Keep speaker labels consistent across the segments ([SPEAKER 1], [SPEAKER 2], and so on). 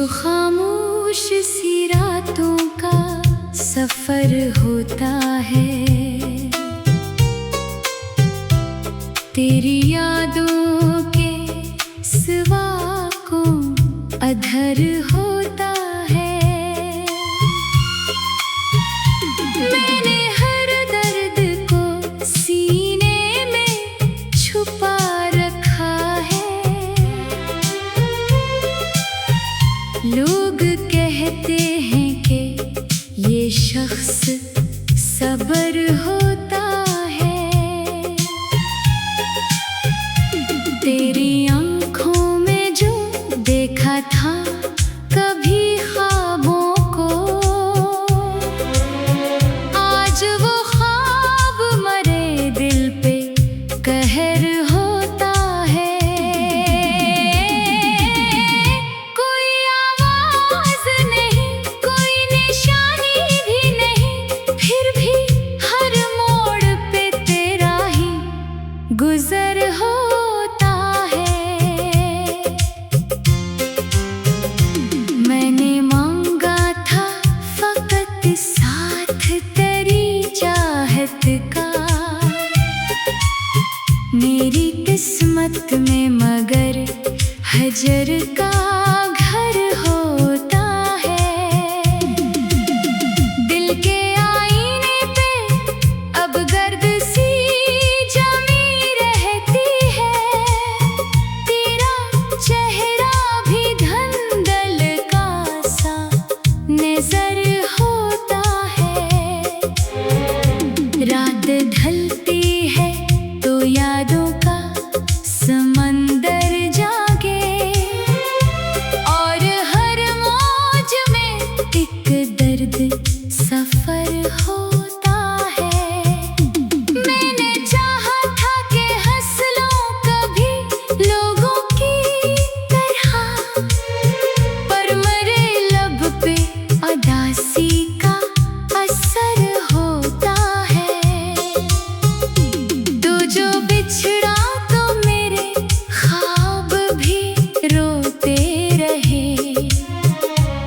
[SPEAKER 1] खामोश सी रातों का सफर होता है, तेरी यादों के सिवा कौन अधर होता है। मैंने हर दर्द को सीने में छुपा रखा है। लोग कहते हैं कि ये शख्स सब्र होता है। तेरी आँखों में जो देखा था कभी ख्वाबों को, आज वो ख्वाब मरे दिल पे कहर होता है। कोई आवाज नहीं, कोई निशानी भी नहीं, फिर भी हर मोड़ पे तेरा ही गुजर होता है। मैंने मांगा था फकत साथ तेरी चाहत का, मेरी किस्मत में मगर हजर का घर होता है। दिल के आईने पे अब गर्द सी जमी रहती है, तेरा चेहरा भी धंधल का सा नजर होता है। रात ढलती है तो यादों का समंदर जागे, और हर मौज में एक दर्द सफर होता है। मैंने चाहा था कि हंस लूं कभी लोगों की तरह, पर मेरे लब पे उदासी का असर होता है। तो जो बिछड़ा तो मेरे ख्वाब भी रोते रहे,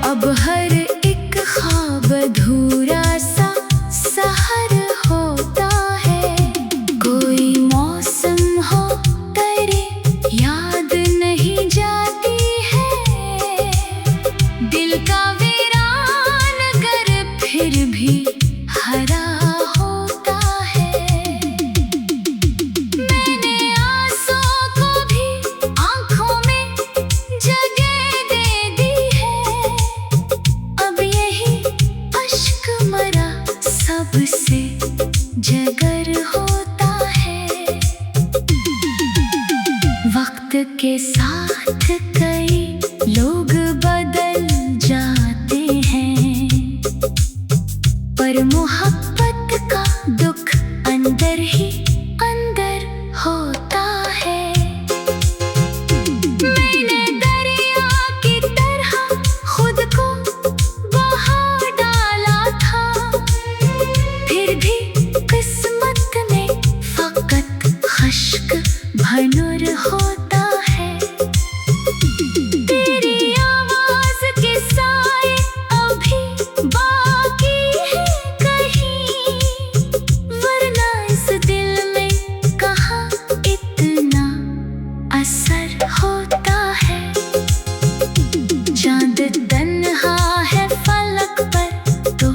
[SPEAKER 1] अब हर एक ख्वाब अधूरा सा सहर होता है। कोई मौसम हो तेरी याद नहीं जाती है, दिल का वीरान घर फिर भी हरा होता है। मैंने आंसुओं को भी आँखों में जगह दे दी है, अब यही अश्क मरा सबसे जगर होता है। वक्त के साथ कई लोग बदल जाते हैं, पर मोहब्बत का दुख अंदर ही अंदर होता है। मैंने दरिया की तरह खुद को बहा डाला था, फिर भी किस्मत में फकत खश्क भनुर होता है। तेरी आवाज के साए अभी बाकी है कहीं, वरना इस दिल में कहाँ इतना असर होता है। चांद तन्हा है फलक पर तो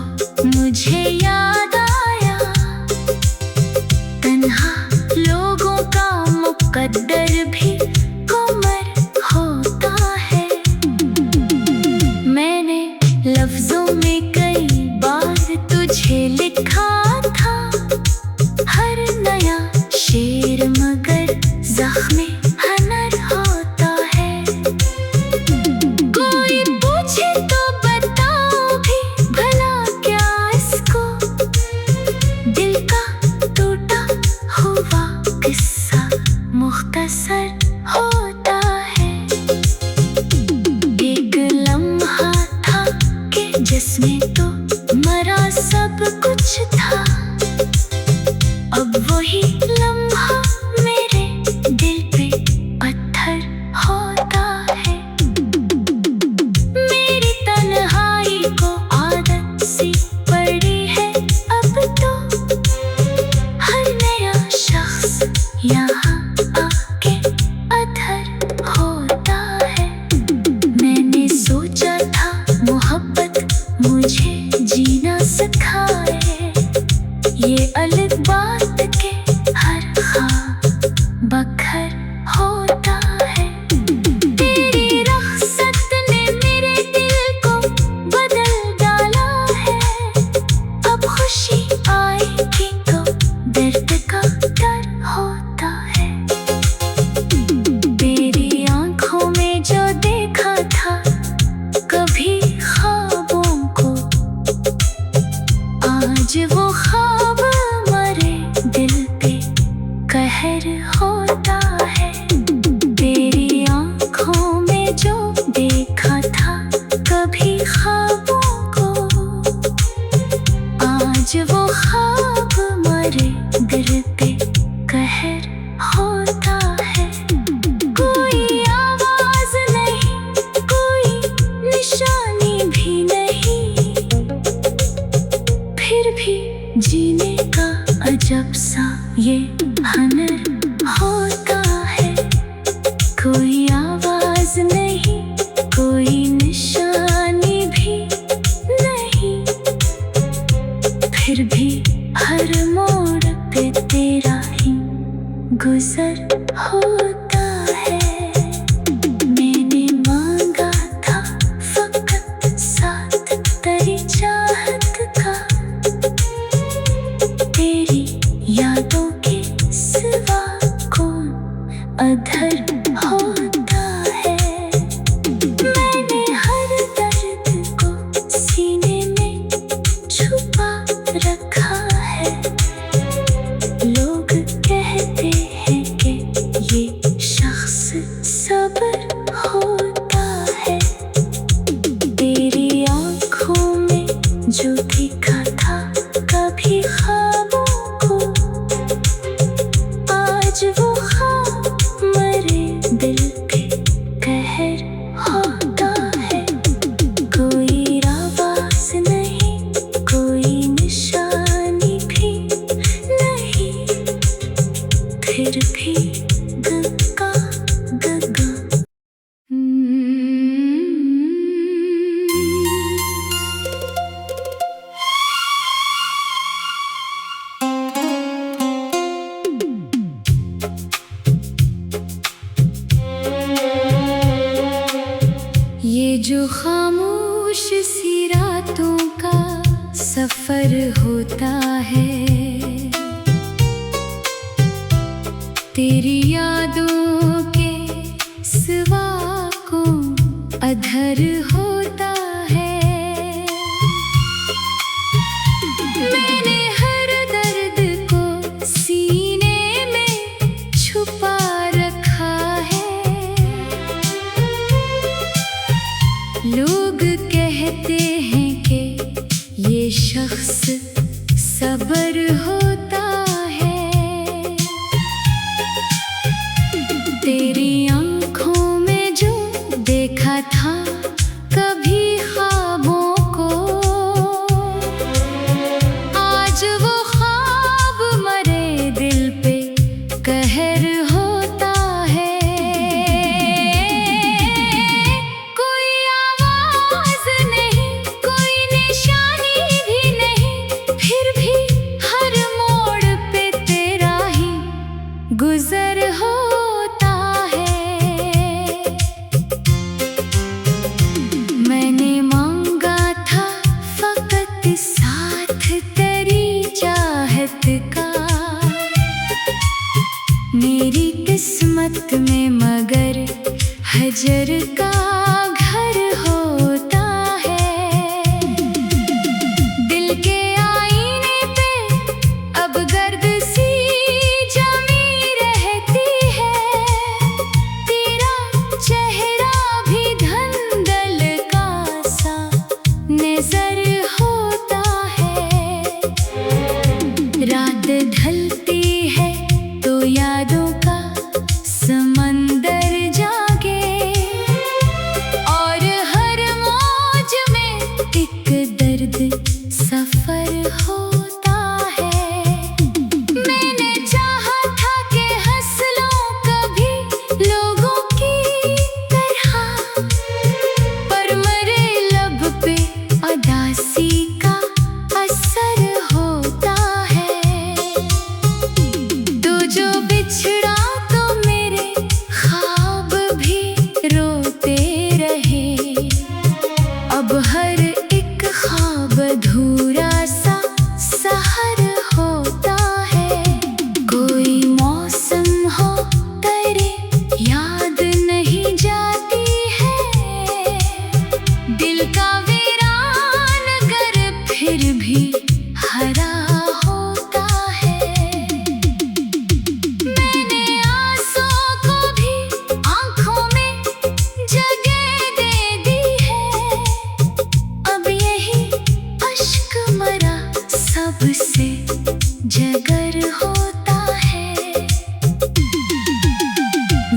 [SPEAKER 1] मुझे याद आया, तन्हा लोगों का मुकद्दर भी कमर होता है। मैंने लफ्जों में कई बार तुझे लिखा था, हर नया शेर मगर ज़ख्मे हनर होता है। जो देखा था कभी ख्वाबों को, आज वो ख्वाब मरे दिल पे कहर होता है। कोई आवाज नहीं, कोई निशानी भी नहीं, फिर भी गगा गगा। ये जो खामोश सी रातों का सफर होता है, तेरी यादों के सिवा कौन अधर होता है। मैंने हर दर्द को सीने में छुपा रखा है। लोग कहते हैं कि ये शख्स सब्र होता है। तेरी आंखों में जो देखा था कभी ख्वाबों को, आज वो ख्वाब मरे दिल पे कहर होता है। कोई आवाज नहीं, कोई निशानी भी नहीं, फिर भी हर मोड़ पे तेरा ही गुजर होता है। मैंने मांगा था फकत साथ तेरी चाहत का, मेरी किस्मत में मगर हजर का घर होता है। दिल के आईने पे अब गर्द सी जमी रहती है। तेरा चेहरा भी धंधल का सा नजर होता है। रात ढलती है तो यादों का समंदर जागे, और हर मौज में एक दर्द सफर होता है। मैंने चाहा था कि हंस लूं कभी लोगों की तरह, पर मरे लब पे उदासी का असर होता है। तो जो बिछड़ा तो मेरे ख्वाब भी रोते रहे। अब हर एक ख्वाब अधूरा सा सहर होता है। कोई मौसम हो तेरे याद नहीं जाती है। दिल का वीरान घर फिर भी हरा होता है। मैंने आंसुओं को भी आंखों में जगह दे दी है। अब यही अश्क मरा सबसे जगर होता है।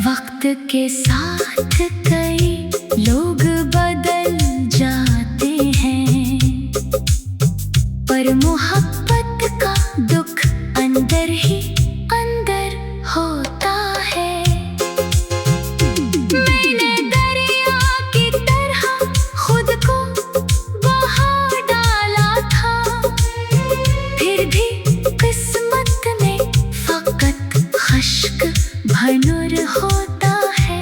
[SPEAKER 1] वक्त के साथ कई लोग बदल जाते हैं, पर मोहब्बत का दुख अंदर ही अंदर होता है। मैंने दरिया की तरह खुद को बहा डाला था, फिर भी किस्मत में फकत खश्क भनुर होता है।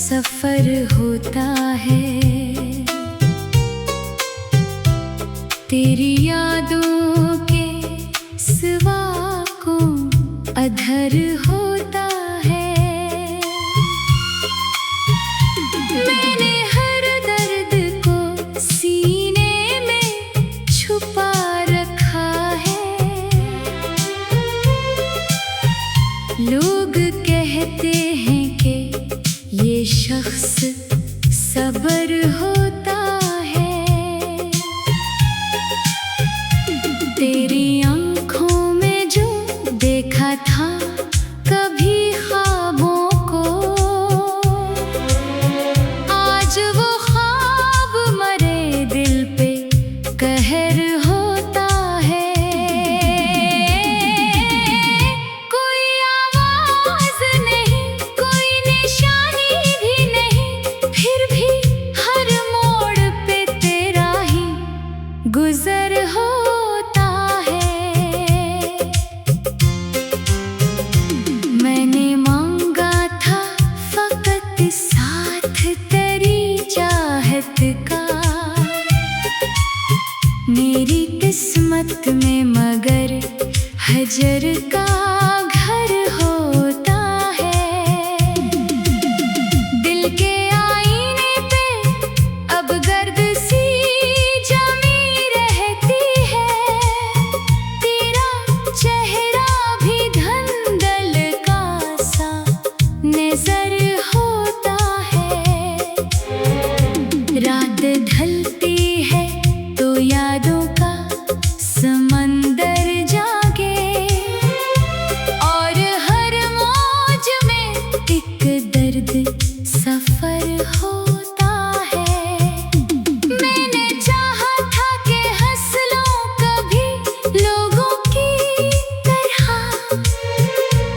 [SPEAKER 1] सफर होता है, तेरी यादों के सिवा को अधर होता है। मैंने हर दर्द को सीने में छुपा रखा है। लोग कहते हैं कि ये शख्स सबर होता है। तेरी आंखों में जो देखा था कभी ख्वाबों को, आज वो ख्वाब मरे दिल पे कहर होता है। कोई आवाज नहीं, कोई निशानी भी नहीं, फिर भी हर मोड़ पे तेरा ही गुजर होता है। मैंने मांगा था फकत साथ तेरी चाहत का, मेरी किस्मत में मगर हजर का घर होता है। दिल के आईने पे अब गर्द सी जमी रहती है, तेरा चेहरा भी धंधल का सा नजर होता है। रात ढलती है तो यादों का समंदर जागे, और हर मौज में एक दर्द सफर होता है। मैंने चाहा था कि हंस लूं कभी लोगों की तरह,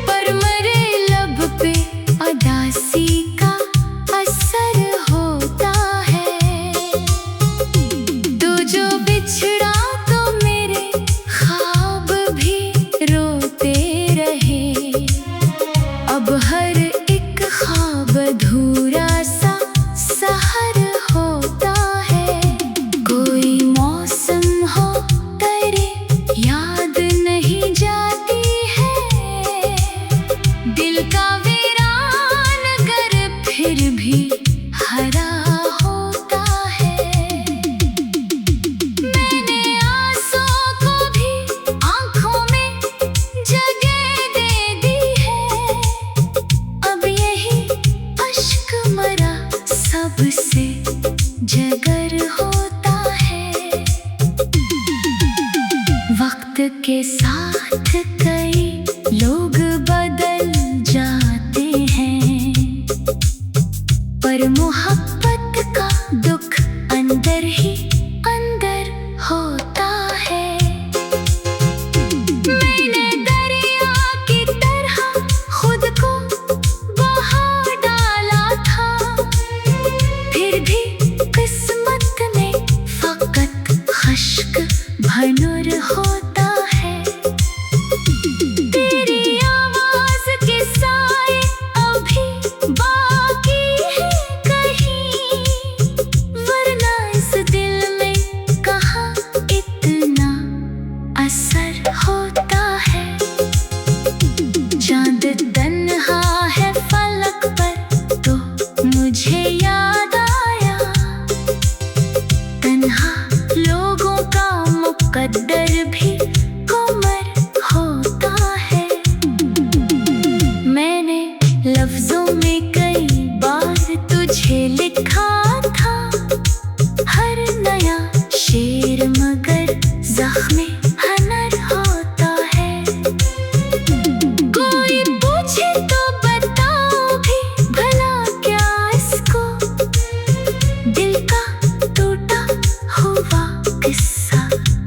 [SPEAKER 1] पर मरे लब पे उदासी का असर होता है। तो जो बिछड़ा तो मेरे ख्वाब भी रोते रहे, अब हर एक ख्वाब अधूरा सा सहर होता है। कोई मौसम हो तेरे याद नहीं जाती है, दिल का वीरान घर फिर भी हरा होता है। मैंने आंसुओं को भी आंखों में जगह दे दी है, अब यही अश्क मरा सबसे जगर होता है। वक्त के साथ कई लोग बदल जाते हैं, पर मोहब्बत का दुख अंदर ही अंदर होता है। मैंने दरिया की तरह खुद को बहा डाला था, फिर भी किस्मत में फकत खश्क भनुर होता है। तेरी आवाज के साए अभी बाकी है कहीं, वरना इस दिल में कहाँ इतना असर होता है। चांद तन्हा है फलक पर तो मुझे याद आया, तन्हा लोगों का मुकद्दर भी कुमर होता है। मैंने लफ्जों में कई बार तुझे लिखा था, हर नया शेर मगर ज़ख्म हनर होता है। कोई पूछे तो बताओ भी भला क्या इसको, दिल का टूटा हुआ किस्सा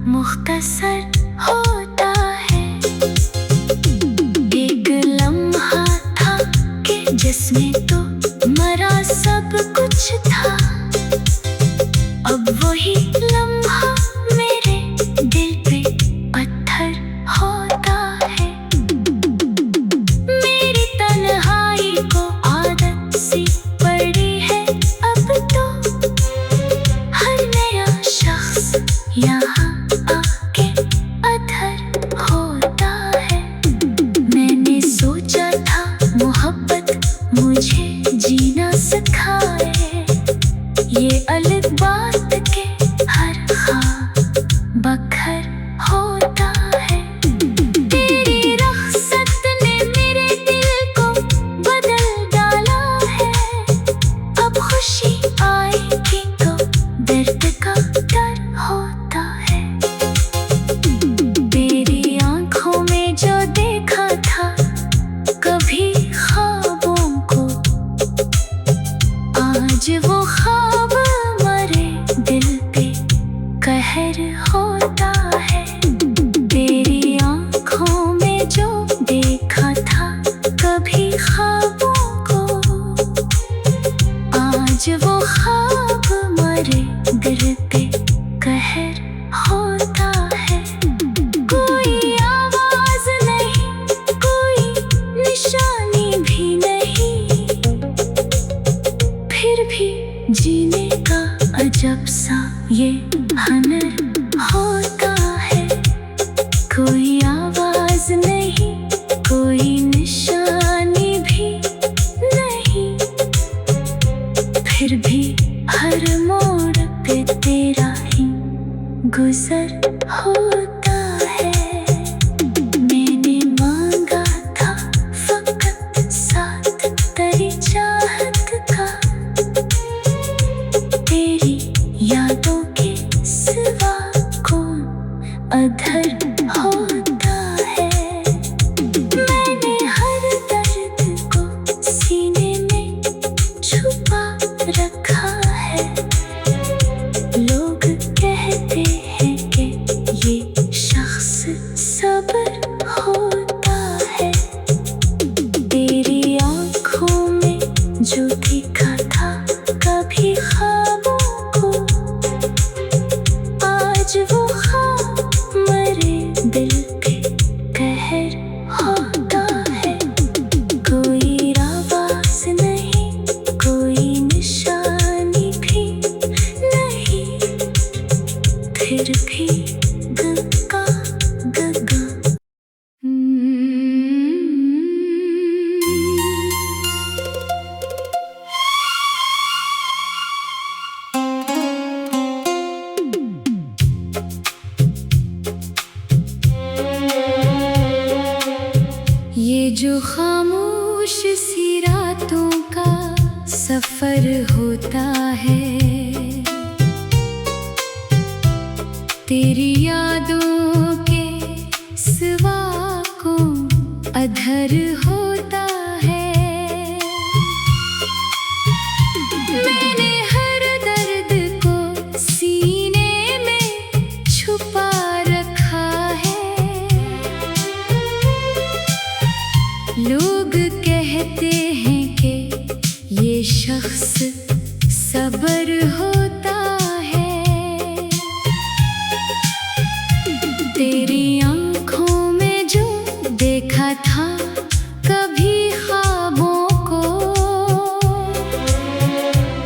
[SPEAKER 1] मुख्तसर होता है। एक लम्हा था कि जिसमें तो मरा सब कुछ था, अब वही लम्हा मेरे दिल पे पत्थर होता है। मेरी तन्हाई को आदत सी पड़ी ये हनर होता है। कोई आवाज नहीं, कोई निशानी भी नहीं, फिर भी हर मोड़ पे तेरा ही गुजर होता है। मैंने मांगा था फकत साथ तेरी चाहत का, तेरी यादों के सिवा कौन अधर होता है। मैंने हर दर्द को सीने में छुपा रखा है। लोग कहते हैं कि ये शख्स सब्र होता है। तेरी आँखों में जो दिखा था कभी ख्वाबों को, आज वो ख्वाब मरे दिल पे कहर होता है। कोई आवाज नहीं, कोई निशानी भी नहीं, फिर भी गगा गगा। ये जो खामोश सी रातों का सफर होता है, तेरी यादों के सिवा कौन अधर होता है। मैंने हर दर्द को सीने में छुपा रखा है। लोग कहते हैं कि ये शख्स सब्र होता है। तेरी आँखों में जो देखा था कभी ख्वाबों को,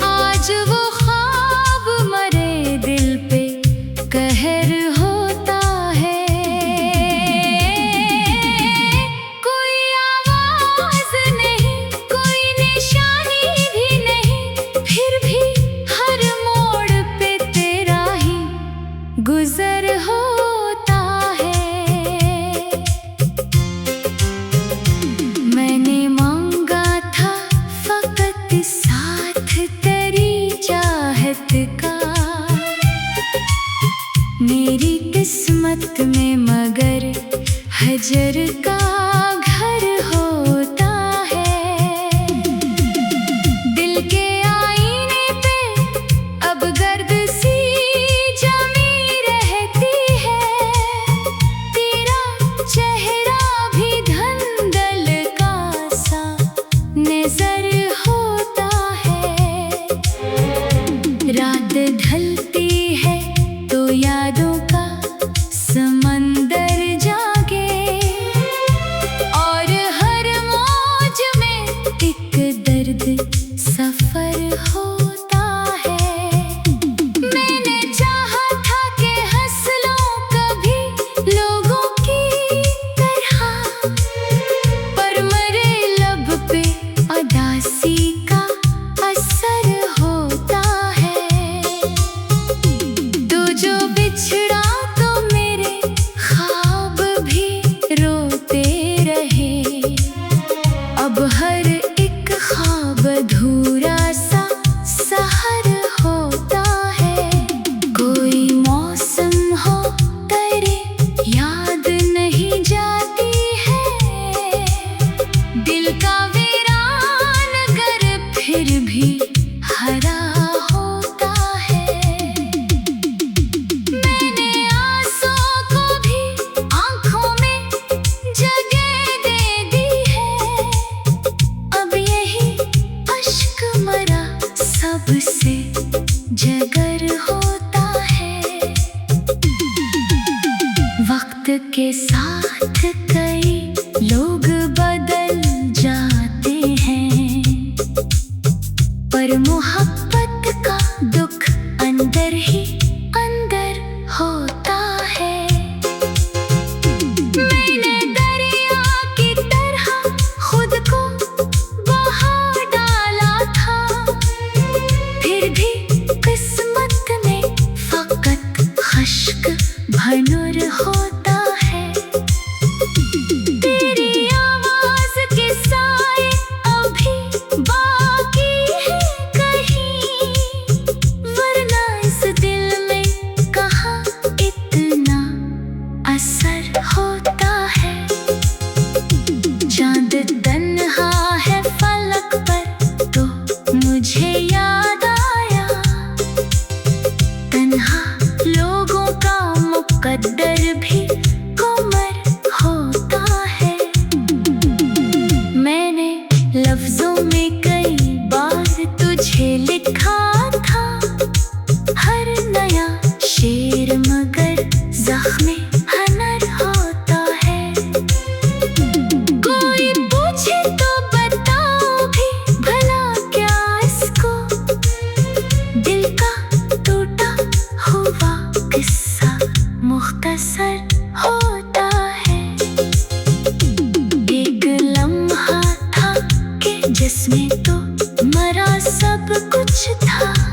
[SPEAKER 1] आज वो ख्वाब मरे दिल पे कहर होता है। कोई आवाज नहीं, कोई निशानी भी नहीं, फिर भी हर मोड़ पे तेरा ही गुजर होता है। मैंने मांगा था फकत साथ तेरी चाहत का, मेरी किस्मत में मगर हजर का घर होता है। दिल के आईने पे अब गर्द सी जमी रहती है। तेरा चेहरा भी धंधल का सा नजर होता है। रात ढलती है तो यादों का समंदर जागे, और हर मौज में एक दर्द सफर होता है। मैंने चाहा था कि हंस लूं कभी लोगों की तरह, पर मरे लब पे उदासी का असर होता है। तो जो बिछड़ा तो मेरे ख्वाब भी रोते रहे, अब हर एक ख्वाब अधूरा सा सहर होता है। कोई मौसम हो तेरी याद नहीं जाती है, दिल का वीरान घर फिर भी हरा होता है। मैंने आंसुओं को भी आँखों में जगह दे दी है, अब यही अश्क मरा सबसे जगर होता है। वक्त के साथ कई लोग बदल जाते हैं, पर मोहब्बत का दुख अंदर ही जिसमें तो मरा सब कुछ था।